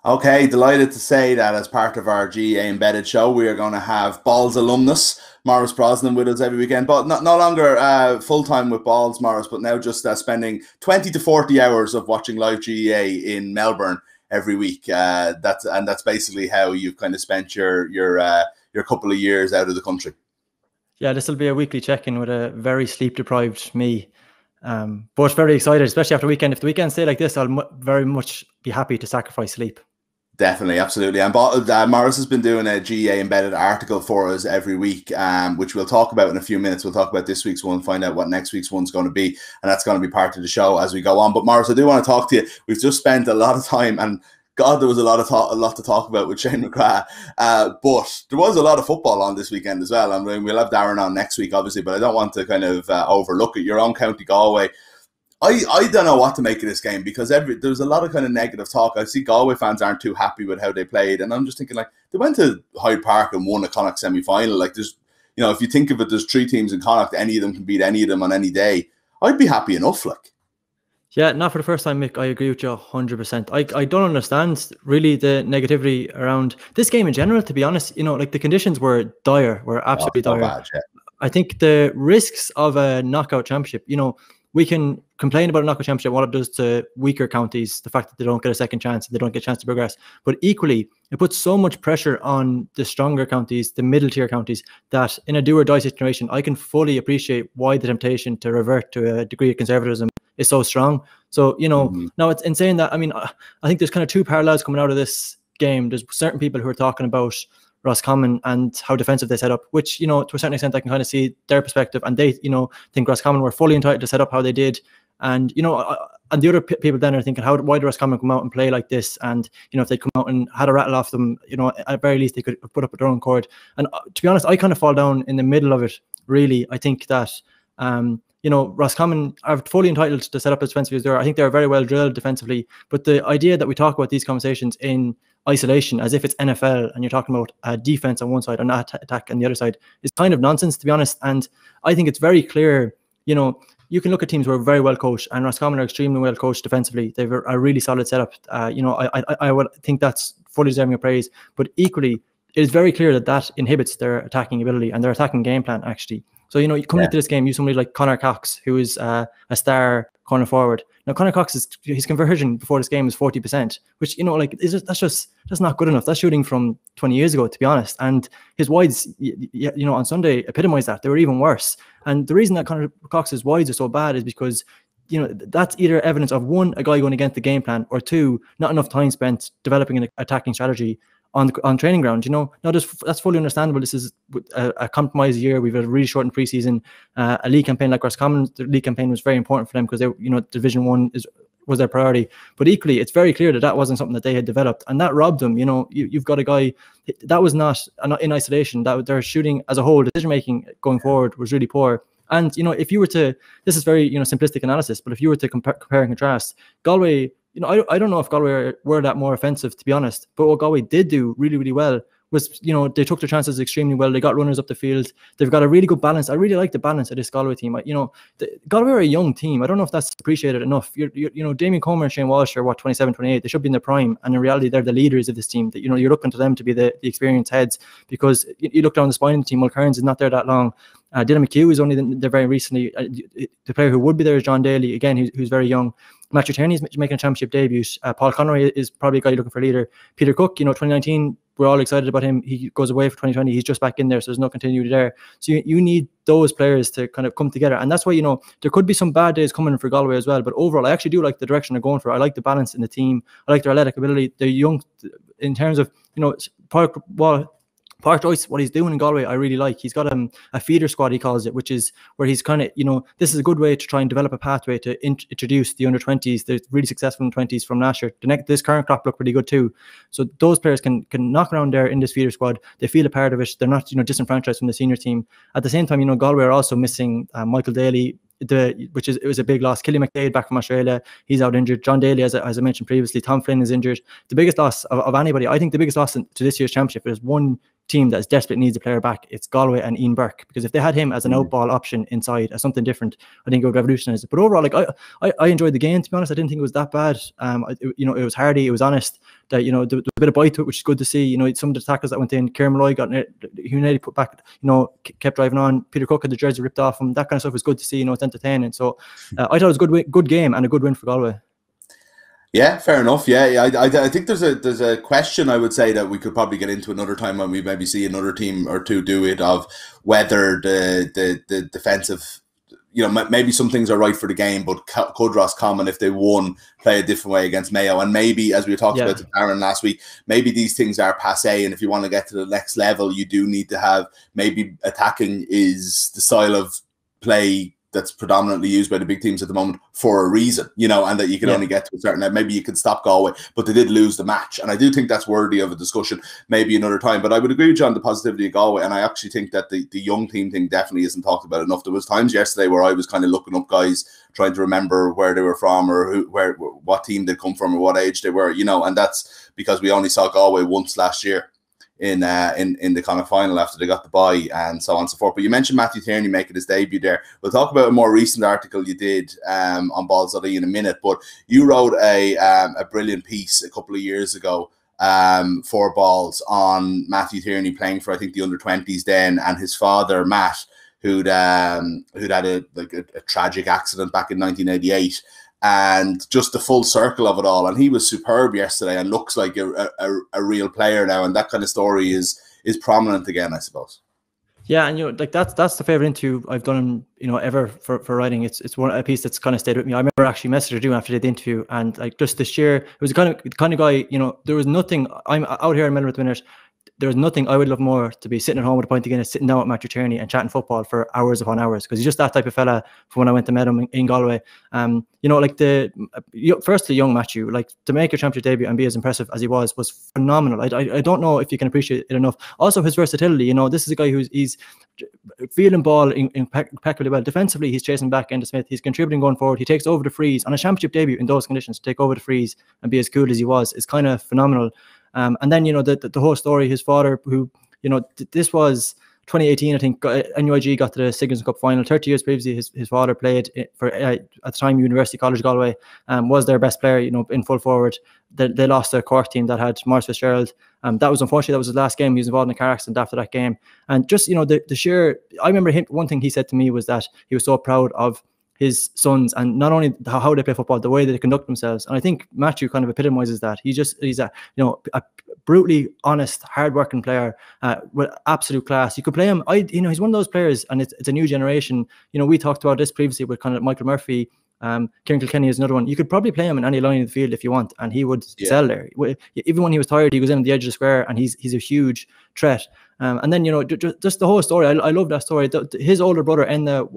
Okay, delighted to say that as part of our GAA Embedded show, we are going to have Balls alumnus Maurice Brosnan with us every weekend, but no longer full-time with Balls, Maurice, but now just spending 20 to 40 hours of watching live GAA in Melbourne every week. That's basically how you've kind of spent your couple of years out of the country. Yeah, this will be a weekly check-in with a very sleep-deprived me. But very excited, especially after the weekend. If the weekend stay like this, I'll very much be happy to sacrifice sleep. Definitely, absolutely. And Maurice has been doing a GAA Embedded article for us every week, which we'll talk about in a few minutes. We'll talk about this week's one, find out what next week's one's going to be, and that's going to be part of the show as we go on. But Maurice, I do want to talk to you. We've just spent a lot of time, and God, there was a lot to talk about with Shane McGrath. But there was a lot of football on this weekend as well. I mean, we'll have Darran on next week, obviously, but I don't want to kind of overlook it. Your own County Galway. I don't know what to make of this game, because there's a lot of kind of negative talk. I see Galway fans aren't too happy with how they played, and I'm just thinking, like, they went to Hyde Park and won a Connacht semi-final. Like, there's, if you think of it, there's 3 teams in Connacht, any of them can beat any of them on any day. I'd be happy enough, like. Yeah, not for the first time, Mick. I agree with you 100%. I don't understand really the negativity around this game in general, to be honest. Like, the conditions were absolutely dire. Bad, yeah. I think the risks of a knockout championship, we can complain about a knockout championship, what it does to weaker counties, the fact that they don't get a second chance, they don't get a chance to progress. But equally, it puts so much pressure on the stronger counties, the middle tier counties, that in a do or die situation, I can fully appreciate why the temptation to revert to a degree of conservatism is so strong. So, now it's in saying that, I mean, I think there's kind of 2 parallels coming out of this game. There's certain people who are talking about Roscommon and how defensive they set up, which, to a certain extent, I can kind of see their perspective, and they, think Roscommon were fully entitled to set up how they did. And, and the other people then are thinking, why did Roscommon come out and play like this? And, if they come out and had a rattle off them, at the very least, they could put up their own chord. And to be honest, I kind of fall down in the middle of it, really. I think that, Roscommon are fully entitled to set up as defensively as they are. I think they're very well drilled defensively. But the idea that we talk about these conversations in isolation as if it's NFL and you're talking about defense on one side and attack on the other side is kind of nonsense, to be honest. And I think it's very clear, you can look at teams who are very well coached, and Roscommon are extremely well coached defensively. They have a really solid setup. I would think that's fully deserving of praise. But equally, it is very clear that inhibits their attacking ability and their attacking game plan, actually. So, coming into this game, you somebody like Conor Cox, who is a star corner forward. Now, Conor Cox, his conversion before this game is 40%, which, that's not good enough. That's shooting from 20 years ago, to be honest. And his wides, on Sunday epitomise that. They were even worse. And the reason that Conor Cox's wides are so bad is because, that's either evidence of, 1, a guy going against the game plan, or 2, not enough time spent developing an attacking strategy on training ground. Now that's fully understandable. This is a compromised year. We've had a really shortened preseason. A league campaign like Roscommon, the league campaign was very important for them because they, Division 1 was their priority. But equally, it's very clear that wasn't something that they had developed, and that robbed them. You've got a guy that was not in isolation. That their shooting as a whole, decision making going forward was really poor. And if you were to, this is very simplistic analysis, but if you were to compare and contrast, Galway. I don't know if Galway were that more offensive, to be honest. But what Galway did do really, really well was, they took their chances extremely well. They got runners up the field. They've got a really good balance. I really like the balance of this Galway team. Galway are a young team. I don't know if that's appreciated enough. Damien Comer and Shane Walsh are 27, 28. They should be in their prime. And in reality, they're the leaders of this team. That you're looking to them to be the experienced heads, because you look down the spine of the team. Will Kearns is not there that long. Dylan McHugh is only there very recently. The player who would be there is John Daly, again, who's very young. Matthew Tierney's making a championship debut. Paul Conroy is probably a guy looking for a leader. Peter Cook, 2019, we're all excited about him. He goes away for 2020. He's just back in there, so there's no continuity there. So you need those players to kind of come together. And that's why, there could be some bad days coming for Galway as well. But overall, I actually do like the direction they're going for. I like the balance in the team. I like their athletic ability. They're young in terms of, Park Joyce, what he's doing in Galway, I really like. He's got a feeder squad, he calls it, which is where he's kind of, this is a good way to try and develop a pathway to introduce the under-20s. They're really successful in 20s from last year. This current crop look pretty good too. So those players can knock around there in this feeder squad. They feel a part of it. They're not, disenfranchised from the senior team. At the same time, Galway are also missing Michael Daly, it was a big loss. Killy McDade back from Australia, he's out injured. John Daly, as I mentioned previously, Tom Flynn is injured. The biggest loss of anybody, I think the biggest loss to this year's championship is one team that desperately needs a player back, it's Galway and Ian Burke, because if they had him as an outball option inside as something different, I think it would revolutionize it. But overall, like I enjoyed the game, to be honest. I didn't think it was that bad. You know, it was hardy, it was honest. That, you know, there was a bit of bite to it, which is good to see. You know, some of the tackles that went in, Kieran Malloy got nearly put back, you know, kept driving on. Peter Cook had the jersey ripped off him. That kind of stuff is good to see. You know, it's entertaining. So I thought it was a good game and a good win for Galway. Yeah, fair enough. Yeah, I think there's a question, I would say, that we could probably get into another time when we maybe see another team or two do it, of whether the defensive, you know, maybe some things are right for the game, but could Roscommon, if they won, play a different way against Mayo? And maybe, as we talked about to Darran last week, maybe these things are passé, and if you want to get to the next level, you do need to have, maybe attacking is the style of play that's predominantly used by the big teams at the moment for a reason, you know, and that you can only get to a certain level. Maybe you can stop Galway, but they did lose the match. And I do think that's worthy of a discussion maybe another time. But I would agree with you on the positivity of Galway. And I actually think that the young team thing definitely isn't talked about enough. There was times yesterday where I was kind of looking up guys, trying to remember where they were from, or what team they come from, or what age they were, you know, and that's because we only saw Galway once last year in the kind of final after they got the bye, and so on and so forth. But you mentioned Matthew Tierney making his debut there. We'll talk about a more recent article you did on Balls.ie in a minute, but you wrote a brilliant piece a couple of years ago for Balls on Matthew Tierney playing for, I think, the under-20s then, and his father Matt, who'd had a tragic accident back in 1988. And just the full circle of it all. And he was superb yesterday and looks like a real player now. And that kind of story is prominent again, I suppose. Yeah, and you know, like that's the favorite interview I've done, you know, ever for writing. It's a piece that's kind of stayed with me. I remember actually messaging you after the interview, and like just the sheer, it was the kind of guy, you know, there was nothing. I'm out here in Melbourne at the minute. There was nothing I would love more to be sitting at home with a pint of Guinness, sitting down with Matthew Tierney and chatting football for hours upon hours, because he's just that type of fella from when I went to meet him in Galway. You know, like firstly, young Matthew, like to make a championship debut and be as impressive as he was phenomenal. I don't know if you can appreciate it enough. Also, his versatility, you know, this is a guy he's feeling ball impeccably well. Defensively, he's chasing back Enda Smith. He's contributing going forward. He takes over the frees on a championship debut in those conditions. To take over the frees and be as cool as he was is kind of phenomenal. And then, you know, the whole story, his father, who, you know, this was 2018, I think, NUIG got to the Siggins Cup final. 30 years previously, his father played for, at the time, University College Galway, was their best player, you know, in full forward. They lost their Cork team that had Maurice Fitzgerald. That was unfortunate. That was his last game. He was involved in a car accident after that game. And just, you know, the sheer, I remember one thing he said to me was that he was so proud of his sons, and not only how they play football, the way they conduct themselves. And I think Matthew kind of epitomizes that. He's a, you know, a brutally honest, hard-working player with absolute class. You could play him. You know, he's one of those players, and it's a new generation. You know, we talked about this previously with kind of Michael Murphy. Kieran Kilkenny is another one. You could probably play him in any line of the field if you want, and he would sell there. Even when he was tired, he was in the edge of the square, and he's a huge threat. And then, you know, just the whole story. I love that story. His older brother,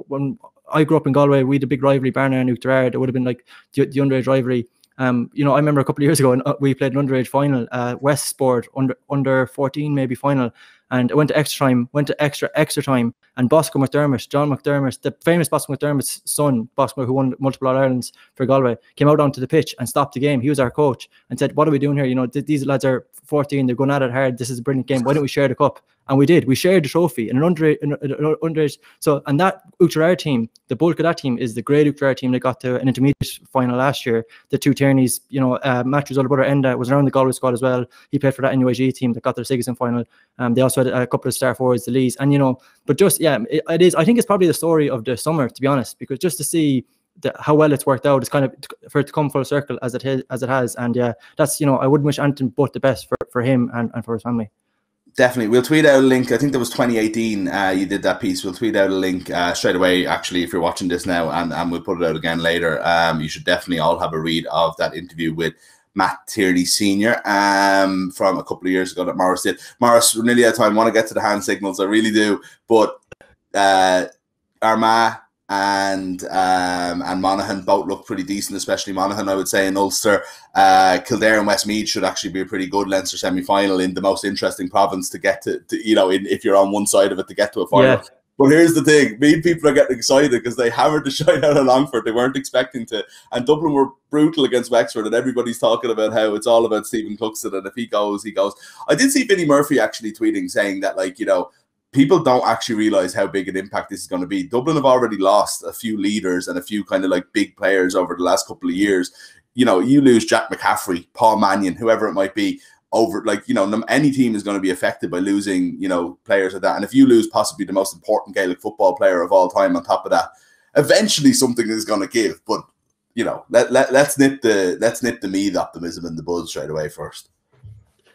when I grew up in Galway, we had a big rivalry, Barna and Uachtarard. It would have been like the underage rivalry. You know, I remember a couple of years ago, and we played an underage final, West Sport under 14 maybe final, and it went to extra time. And Bosco McDermott, John McDermott, the famous Bosco McDermott's son, Bosco, who won multiple All-Irelands for Galway, came out onto the pitch and stopped the game. He was our coach and said, "What are we doing here? You know, these lads are 14, they're going at it hard. This is a brilliant game. Why don't we share the cup?" And we did. We shared the trophy in an underage. So, and that Uachtarard team, the bulk of that team is the great Uachtarard team that got to an intermediate final last year. The two Tierneys, you know, Matthew's older brother Enda was around the Galway squad as well. He played for that NUIG team that got their Siggins final. They also had a couple of star forwards, the Lees. And, you know, but just, yeah, it is. I think it's probably the story of the summer, to be honest, because just to see how well it's worked out, it's kind of for it to come full circle as it has. And yeah, that's, you know, I wouldn't wish anything but the best for him and for his family. Definitely. We'll tweet out a link. I think that was 2018 you did that piece. We'll tweet out a link straight away, actually, if you're watching this now, and we'll put it out again later. You should definitely all have a read of that interview with Matt Tierney Sr. From a couple of years ago that Maurice did. Maurice, we're nearly out of time. I want to get to the hand signals. I really do. But Armagh and Monaghan both look pretty decent, especially Monaghan, I would say, in Ulster. Kildare and Westmeath should actually be a pretty good Leinster semi-final in the most interesting province to get to you know, if you're on one side of it, to get to a final. Yeah. But here's the thing, Meath people are getting excited because they hammered the shite out of Longford. They weren't expecting to. And Dublin were brutal against Wexford, and everybody's talking about how it's all about Stephen Cluxton, and if he goes, he goes. I did see Vinnie Murphy actually tweeting saying that, like, you know, people don't actually realise how big an impact this is going to be. Dublin have already lost a few leaders and a few kind of like big players over the last couple of years. You know, you lose Jack McCaffrey, Paul Mannion, whoever it might be, over, like, you know, any team is going to be affected by losing, you know, players like that. And if you lose possibly the most important Gaelic football player of all time on top of that, eventually something is going to give. But, you know, let's nip the Meath optimism and the buzz straight away first.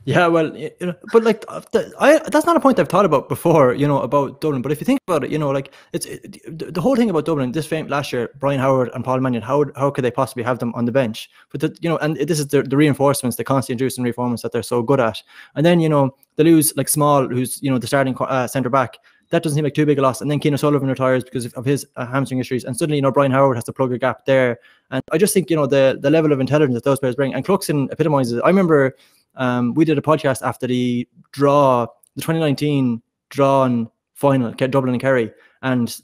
Yeah, well, you know, but like that's not a point I've thought about before, you know, about Dublin. But if you think about it, you know, like the whole thing about Dublin, this fame last year, Brian Howard and Paul Mannion, how could they possibly have them on the bench? But you know, and this is the reinforcements, the constant introducing reinforcements that they're so good at. And then, you know, they lose like Small, who's, you know, the starting centre back. That doesn't seem like too big a loss. And then Conor Sullivan retires because of his hamstring issues. And suddenly, you know, Brian Howard has to plug a gap there. And I just think, you know, the level of intelligence that those players bring. And Cluxton epitomizes it. I remember we did a podcast after the 2019 drawn final, Dublin and Kerry. And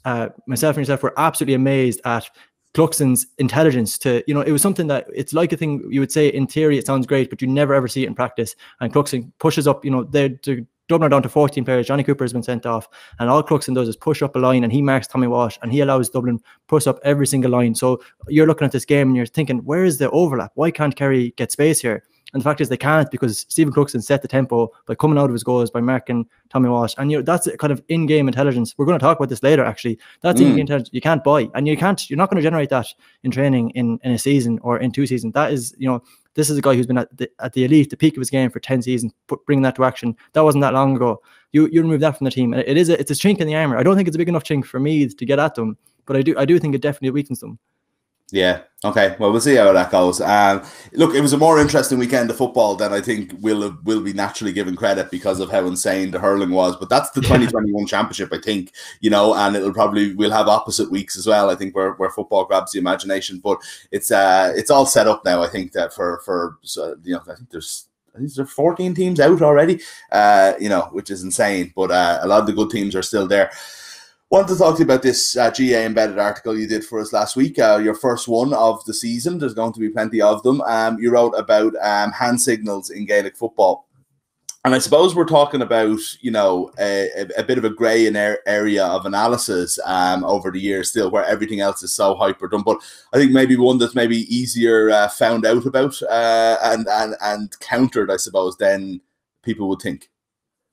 myself and yourself were absolutely amazed at Cluxton's intelligence to, you know, it was something that it's like a thing you would say in theory, it sounds great, but you never ever see it in practice. And Cluxton pushes up, you know, the Dublin are down to 14 players. Johnny Cooper has been sent off, and all Cluxton does is push up a line, and he marks Tommy Walsh, and he allows Dublin push up every single line. So you're looking at this game and you're thinking, where is the overlap? Why can't Kerry get space here? And the fact is they can't, because Stephen Cluxton set the tempo by coming out of his goals, by marking Tommy Walsh. And, you know, that's a kind of in-game intelligence. We're going to talk about this later, actually. That's in-game intelligence you can't buy. And you're not going to generate that in training in a season or in 2 seasons. That is, you know, this is a guy who's been at the elite, the peak of his game for 10 seasons, bringing that to action. That wasn't that long ago. You remove that from the team. And it's a chink in the armour. I don't think it's a big enough chink for me to get at them, but I do think it definitely weakens them. Yeah. Okay. Well, we'll see how that goes. Look, it was a more interesting weekend of football than I think will be naturally given credit because of how insane the hurling was. But that's the 2021 championship, I think, you know, and we'll have opposite weeks as well. I think where football grabs the imagination, but it's all set up now. I think that for you know, I think there's 14 teams out already, you know, which is insane. But a lot of the good teams are still there. Want to talk to you about this GAA Embedded article you did for us last week, your first one of the season. There's going to be plenty of them. You wrote about hand signals in Gaelic football. And I suppose we're talking about, you know, a bit of a grey area of analysis over the years still, where everything else is so hyper done. But I think maybe one that's maybe easier found out about and countered, I suppose, than people would think.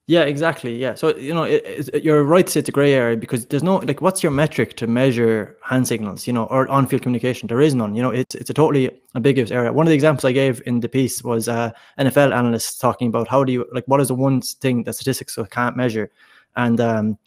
Yeah, exactly. Yeah. So, you know, you're right to say it's a grey area, because there's no, like, what's your metric to measure hand signals, you know, or on-field communication? There is none. You know, it's a totally ambiguous area. One of the examples I gave in the piece was NFL analysts talking about what is the one thing that statistics can't measure? And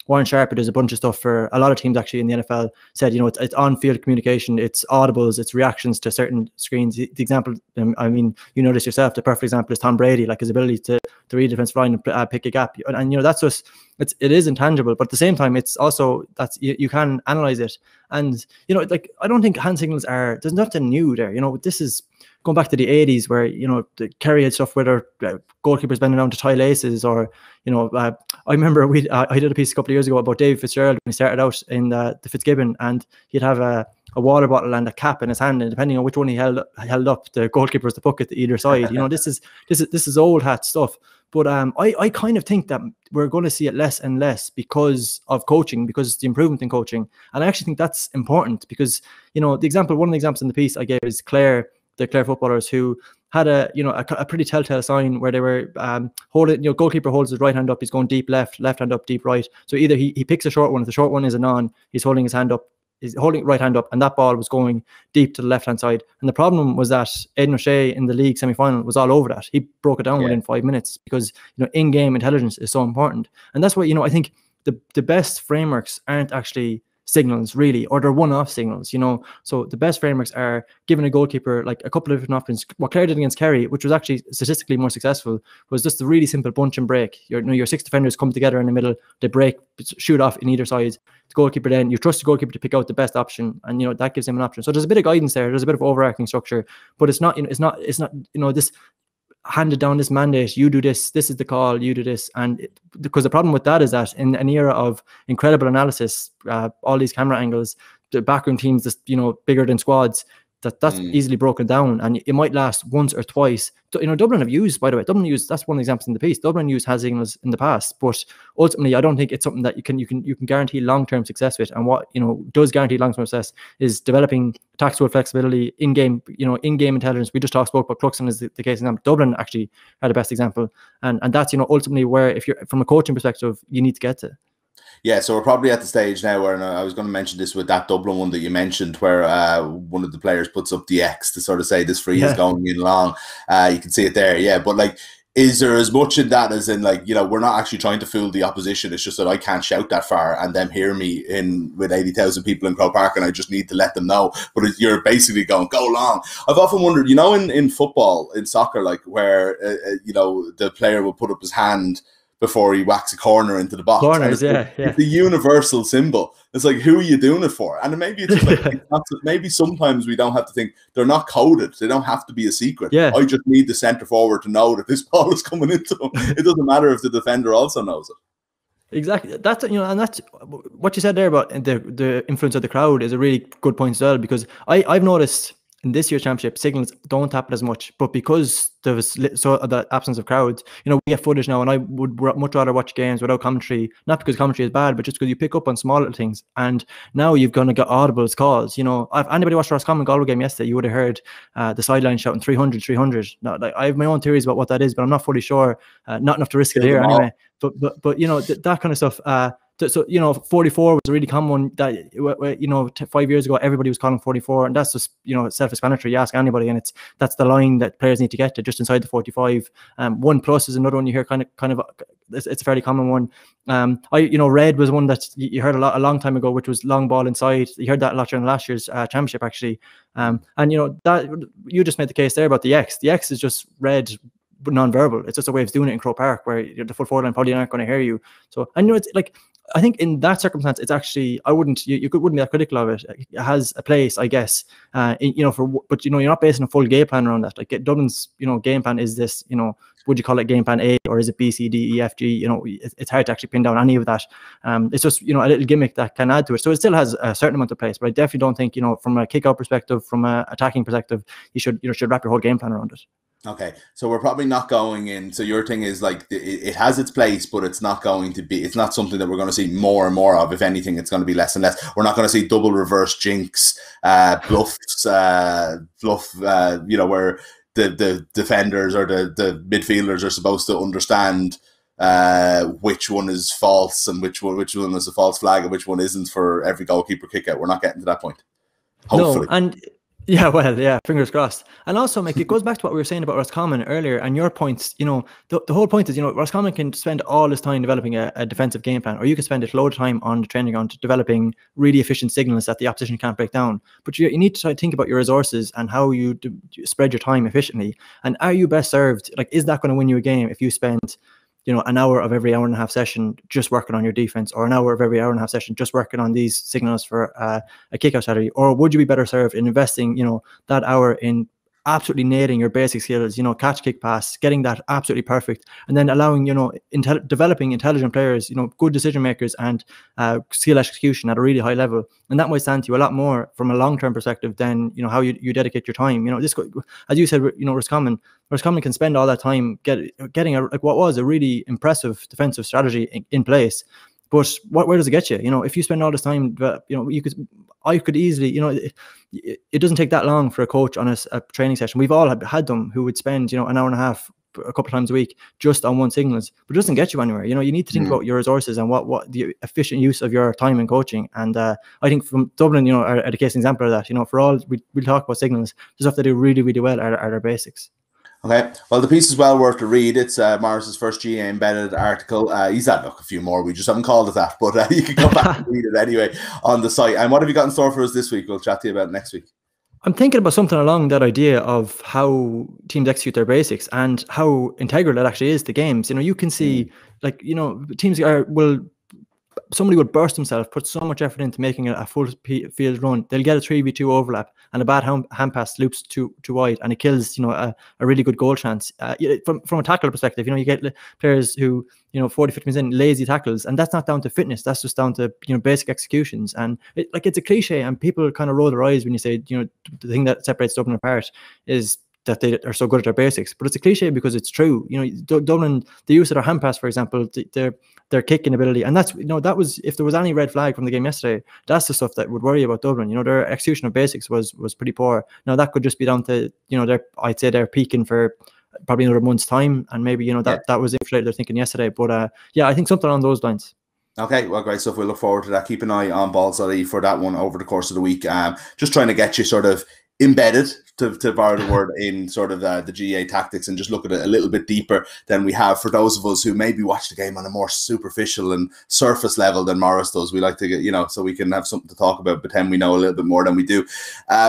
Warren Sharp, who does a bunch of stuff for a lot of teams actually in the NFL, said, you know, it's on-field communication, it's audibles, it's reactions to certain screens. The example, I mean, you know this yourself, the perfect example is Tom Brady, like his ability to read defensive line and pick a gap. And, you know, that's just, it is intangible, but at the same time, it's also, you can analyze it. And, you know, like, I don't think hand signals there's nothing new there. You know, this is going back to the 80s where, you know, the Kerry had stuff where their goalkeepers bending down to tie laces, or, you know, I remember I did a piece a couple of years ago about Dave Fitzgerald when he started out in the Fitzgibbon, and he'd have a water bottle and a cap in his hand, and depending on which one he held up, the goalkeeper was the puck at either side. You know, this is old hat stuff. But I kind of think that we're going to see it less and less because of coaching, because the improvement in coaching. And I actually think that's important because, you know, one of the examples in the piece I gave is the Clare footballers who had a pretty telltale sign where they were holding, you know, goalkeeper holds his right hand up, he's going deep left hand up, deep right. So either he picks a short one, if the short one is a non, he's holding his hand up, he's holding right hand up, and that ball was going deep to the left hand side. And the problem was that Aidan O'Shea in the league semi-final was all over that. He broke it down within 5 minutes because, you know, in-game intelligence is so important. And that's why, you know, I think the best frameworks aren't actually signals really, or they're one-off signals, you know. So the best frameworks are giving a goalkeeper like a couple of different options. What Clare did against Kerry, which was actually statistically more successful, was just a really simple bunch and break. Your 6 defenders come together in the middle, they break, shoot off in either side. The goalkeeper, then you trust the goalkeeper to pick out the best option, and, you know, that gives him an option. So there's a bit of guidance there, there's a bit of overarching structure, but it's not, you know, this handed down this mandate, you do this, this is the call, you do this. And because the problem with that is that in an era of incredible analysis, all these camera angles, the backroom teams, just, you know, bigger than squads, that's easily broken down, and it might last once or twice. You know, Dublin have used, by the way, that's one of the examples in the piece. Dublin used has signals in the past, but ultimately, I don't think it's something that you can guarantee long-term success with. And what, you know, does guarantee long-term success is developing tactical flexibility, in-game intelligence. We just spoke about Cluxon as the case example. Dublin actually are the best example, and that's, you know, ultimately where, if you're from a coaching perspective, you need to get to. Yeah, so we're probably at the stage now where, and I was going to mention this with that Dublin one that you mentioned, where one of the players puts up the X to sort of say this free is going in long. You can see it there, yeah. But like, is there as much in that as in, like, you know, we're not actually trying to fool the opposition. It's just that I can't shout that far and them hear me with 80,000 people in Croke Park, and I just need to let them know. But you're basically going, go long. I've often wondered, you know, in football, in soccer, like where, you know, the player will put up his hand before he whacks a corner into the box. Corners, it's a universal symbol. It's like, who are you doing it for? And maybe it's just like, it's not, maybe sometimes we don't have to think, they're not coded. They don't have to be a secret. Yeah. I just need the centre forward to know that this ball is coming into him. It doesn't matter if the defender also knows it. Exactly. That's, you know, and that's what you said there about the influence of the crowd is a really good point as well, because I've noticed in this year's championship, signals don't happen as much, but because there was the absence of crowds, you know, we have footage now, and I would much rather watch games without commentary, not because commentary is bad, but just because you pick up on small little things. And now you're going to get audibles calls. You know, if anybody watched the Roscommon Galway game yesterday, you would have heard the sideline shouting 300, 300. Now, like, I have my own theories about what that is, but I'm not fully sure. Not enough to risk it here anyway. But you know, that kind of stuff. So, you know, 44 was a really common one that, you know, 5 years ago, everybody was calling 44, and that's just, you know, self-explanatory. You ask anybody, and that's the line that players need to get to, just inside the 45. 1+ is another one you hear kind of it's a fairly common one. You know, red was one that you heard a long time ago, which was long ball inside. You heard that a lot during last year's championship, actually. And, you know, that you just made the case there about the X. The X is just red, but non-verbal. It's just a way of doing it in Croke Park, where the full forward line probably aren't going to hear you. So, and, you know, it's like, I think in that circumstance, it's actually, I wouldn't, you wouldn't be that critical of it. It has a place, I guess, you know, but, you know, you're not basing a full game plan around that. Like, Dublin's, you know, game plan is this, you know, would you call it game plan A, or is it B, C, D, E, F, G? You know, it's hard to actually pin down any of that. It's just, you know, a little gimmick that can add to it. So it still has a certain amount of place, but I definitely don't think, you know, from a kick-out perspective, from a attacking perspective, you should wrap your whole game plan around it. Okay, so we're probably not going in. So your thing is like, it has its place, but it's not going to be. It's not something that we're going to see more and more of. If anything, it's going to be less and less. We're not going to see double reverse jinx, bluffs, you know, where the defenders or the midfielders are supposed to understand which one is false and which one is a false flag and which one isn't for every goalkeeper kick out. We're not getting to that point. Hopefully. No, and yeah, well, yeah, fingers crossed. And also, Mick, it goes back to what we were saying about Roscommon earlier, and your points. You know, the whole point is, you know, Roscommon can spend all his time developing a defensive game plan, or you can spend a load of time on the training ground developing really efficient signals that the opposition can't break down. But you need to try to think about your resources and how you spread your time efficiently. And are you best served? Like, is that going to win you a game if you spend, you know, an hour of every hour and a half session just working on your defense, or an hour of every hour and a half session just working on these signals for a kick-out strategy? Or would you be better served in investing, you know, that hour in absolutely nailing your basic skills, you know, catch, kick, pass, getting that absolutely perfect, and then allowing, you know, developing intelligent players, you know, good decision makers and skill execution at a really high level. And that might stand to you a lot more from a long-term perspective than, you know, how you dedicate your time. You know, this, as you said, you know, Roscommon can spend all that time getting like what was a really impressive defensive strategy in place. But where does it get you? You know, if you spend all this time, you know, I could easily, you know, it doesn't take that long for a coach on a training session. We've all had them who would spend, you know, an hour and a half a couple of times a week just on one signals, but it doesn't get you anywhere. You know, you need to think about your resources and what the efficient use of your time in coaching. And I think from Dublin, you know, are the case example of that. You know, for all we'll talk about signals, just have to do really, really well are their basics. Okay, well, the piece is well worth a read. It's Maurice's first GAA Embedded article. He's had a few more. We just haven't called it that, but you can go back and read it anyway on the site. And what have you got in store for us this week? We'll chat to you about next week. I'm thinking about something along that idea of how teams execute their basics and how integral it actually is to games. You know, you can see, like, you know, teams somebody will burst themselves, put so much effort into making a full field run. They'll get a 3v2 overlap, and a bad hand pass loops too wide, and it kills, you know, a really good goal chance. From a tackler perspective, you know, you get players who, you know, 40, 50 minutes in, lazy tackles, and that's not down to fitness. That's just down to, you know, basic executions. And it's a cliche, and people kind of roll their eyes when you say, you know, the thing that separates Dublin apart is that they are so good at their basics. But it's a cliche because it's true. You know, Dublin, the use of their hand pass, for example, their kicking ability, and that's, you know, that was, if there was any red flag from the game yesterday, that's the stuff that would worry about Dublin. You know, their execution of basics was pretty poor. Now that could just be down to, you know, I'd say they're peaking for probably another month's time, and maybe, you know, that was inflated their thinking yesterday. But yeah, I think something along those lines. Okay, well, great stuff. We look forward to that. Keep an eye on Balls.ie for that one over the course of the week. Just trying to get you sort of embedded, to borrow the word, in sort of the GAA tactics, and just look at it a little bit deeper than we have for those of us who maybe watch the game on a more superficial and surface level than Maurice does. We like to get, you know, so we can have something to talk about, pretend we know a little bit more than we do.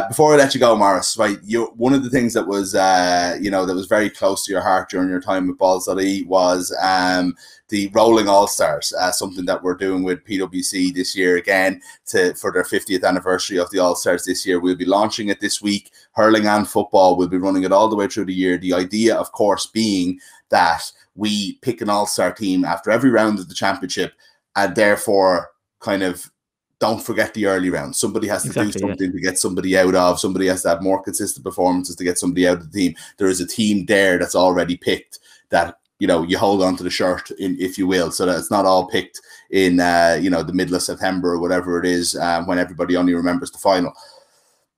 Before I let you go, Maurice, right, one of the things that was, you know, that was very close to your heart during your time with Balls.ie was the Rolling All-Stars, something that we're doing with PwC this year again for their 50th anniversary of the All-Stars this year. We'll be launching it this week. Hurling and football, we'll be running it all the way through the year. The idea, of course, being that we pick an All-Star team after every round of the championship, and therefore kind of don't forget the early round. Somebody has to do something to get somebody out of. Somebody has to have more consistent performances to get somebody out of the team. There is a team there that's already picked that, you know, you hold on to the shirt, if you will, so that it's not all picked in, you know, the middle of September or whatever it is, when everybody only remembers the final.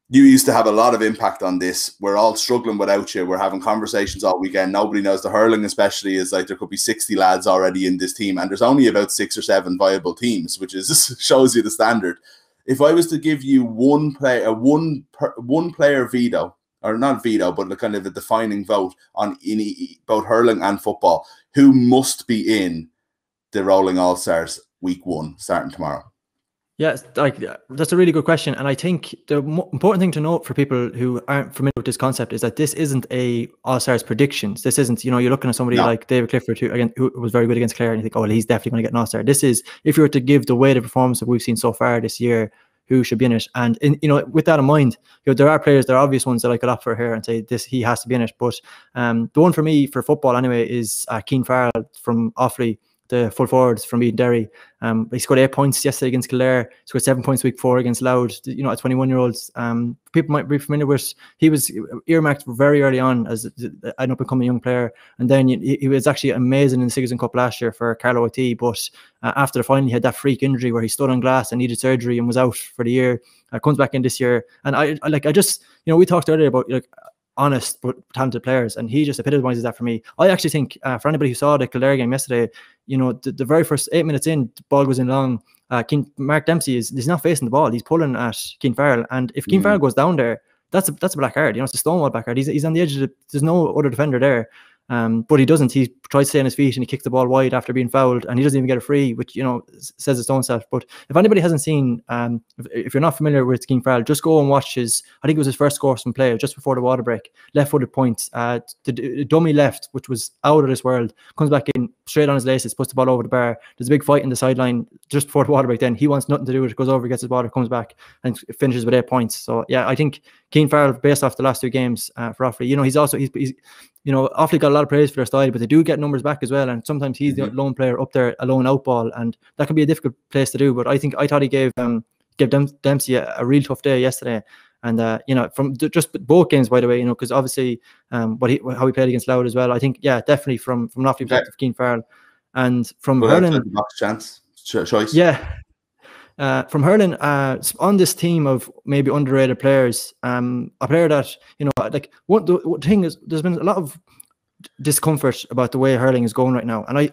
You used to have a lot of impact on this. We're all struggling without you. We're having conversations all weekend. Nobody knows. The hurling especially is like, there could be 60 lads already in this team, and there's only about 6 or 7 viable teams, which is shows you the standard. If I was to give you one player veto, or not veto, but the kind of a defining vote on both hurling and football, who must be in the Rolling All-Stars week 1 starting tomorrow? Yeah, like, that's a really good question. And I think the important thing to note for people who aren't familiar with this concept is that this isn't a All-Stars predictions. This isn't, you know, you're looking at somebody like David Clifford, who was very good against Clare, and you think, oh, well, he's definitely going to get an All-Star. This is, if you were to give the weighted performance that we've seen so far this year, who should be in it. And, you know, with that in mind, you know, there are players, there are obvious ones that I could opt for here and say he has to be in it. But the one for me, for football anyway, is Cian Farrell from Offaly, the full forwards from Eden Derry. He scored 8 points yesterday against Kildare, scored 7 points week 4 against Louth, you know, at 21-year-olds. People might be familiar with, he was earmarked very early on as an up-and-coming young player, and then he was actually amazing in the Citizen Cup last year for Carlow IT, but after the final he had that freak injury where he stood on glass and needed surgery and was out for the year. Comes back in this year, and I just, you know, we talked earlier about, like, honest but talented players, and he just epitomizes that for me. I actually think, for anybody who saw the Kildare game yesterday, you know, the very first 8 minutes in, the ball goes in long. Mark Dempsey he's not facing the ball, he's pulling at Cian Farrell, and if Cian Farrell goes down there, that's a black card. You know, it's a stonewall black card. He's on the edge of there's no other defender there. But he doesn't. He tries to stay on his feet and he kicks the ball wide after being fouled, and he doesn't even get a free, which, you know, says its own self. But if anybody hasn't seen, if you're not familiar with Cian Farrell, just go and watch his, I think it was his first score from play just before the water break, left-footed points, the dummy left, which was out of this world, comes back in straight on his laces, puts the ball over the bar. There's a big fight in the sideline just before the water break. Then he wants nothing to do with it, goes over, gets his ball, comes back and finishes with 8 points. So yeah, I think Cian Farrell, based off the last 2 games for Offaly, you know, he's you know, Offaly got a lot of praise for their style, but they do get numbers back as well. And sometimes he's the lone player up there, a lone out ball, and that can be a difficult place to do. But I thought he gave Dempsey a real tough day yesterday. And you know, from just both games, by the way, you know, because obviously how he played against Louth as well. I think, yeah, definitely from an Offaly perspective, Cian Farrell, and from hurling, chance choice. Yeah. From hurling, on this team of maybe underrated players, a player that, you know, like, the thing is, there's been a lot of discomfort about the way hurling is going right now, and I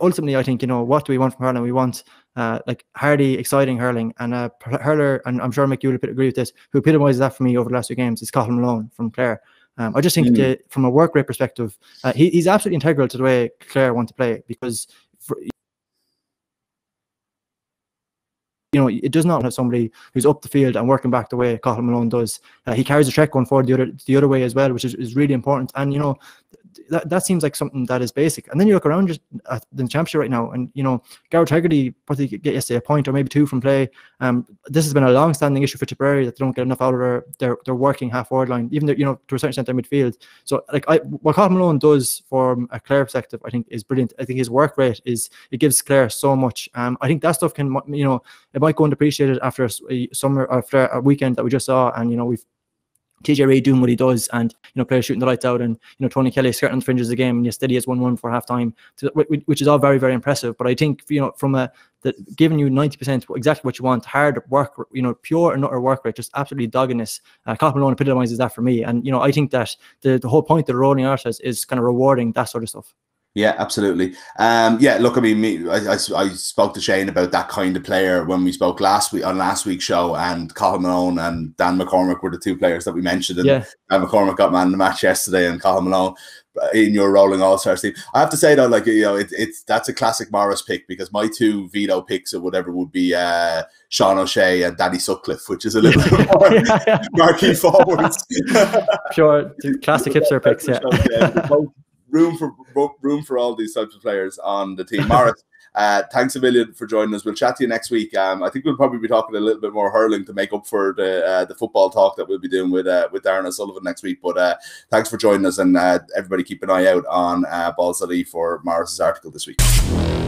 think, you know, what do we want from hurling? We want like hardy, exciting hurling, and a hurler, and I'm sure Mick, you'll agree with this, who epitomises that for me over the last 2 games is Cathal Malone from Clare. I just think from a work rate perspective, he's absolutely integral to the way Clare want to play, because you know, it does not have somebody who's up the field and working back the way Cathal Malone does. He carries the track going forward the other way as well, which is really important. And, you know, that seems like something that is basic. And then you look around just at the championship right now, and Garrett Hegarty probably get yesterday a point or maybe two from play. This has been a long-standing issue for Tipperary, that they don't get enough out of their working half-forward line, even though, to a certain extent, their midfield. So like what Colin Malone does from a Clare perspective, I think is brilliant. I think his work rate it gives Clare so much. I think that stuff can, it might go unappreciated after a summer, after a weekend that we just saw, and we've TJ Reid doing what he does, and players shooting the lights out, and Tony Kelly skirting on the fringes of the game, and steady as 1-1 for half time, which is all very, very impressive. But I think from giving you 90% exactly what you want, hard work, pure and utter work rate, just absolutely doggedness. Colin Malone epitomizes that for me, and I think that the whole point of the rolling out is kind of rewarding that sort of stuff. Yeah, absolutely. Yeah, look, I mean, I spoke to Shane about that kind of player when we spoke last week's show, and Colin Malone and Dan McCormick were the two players that we mentioned. And Dan McCormick got man of the match yesterday, and Colin Malone in your rolling all-stars team. I have to say though, like, that's a classic Maurice pick, because my two veto picks or whatever would be Sean O'Shea and Danny Sutcliffe, which is a little bit more marquee forwards. Pure classic hipster picks. Room for all these types of players on the team. Maurice, thanks a million for joining us. We'll chat to you next week. I think we'll probably be talking a little bit more hurling to make up for the football talk that we'll be doing with Darran O'Sullivan next week. But thanks for joining us, and everybody keep an eye out on Balls.ie for Maurice's article this week.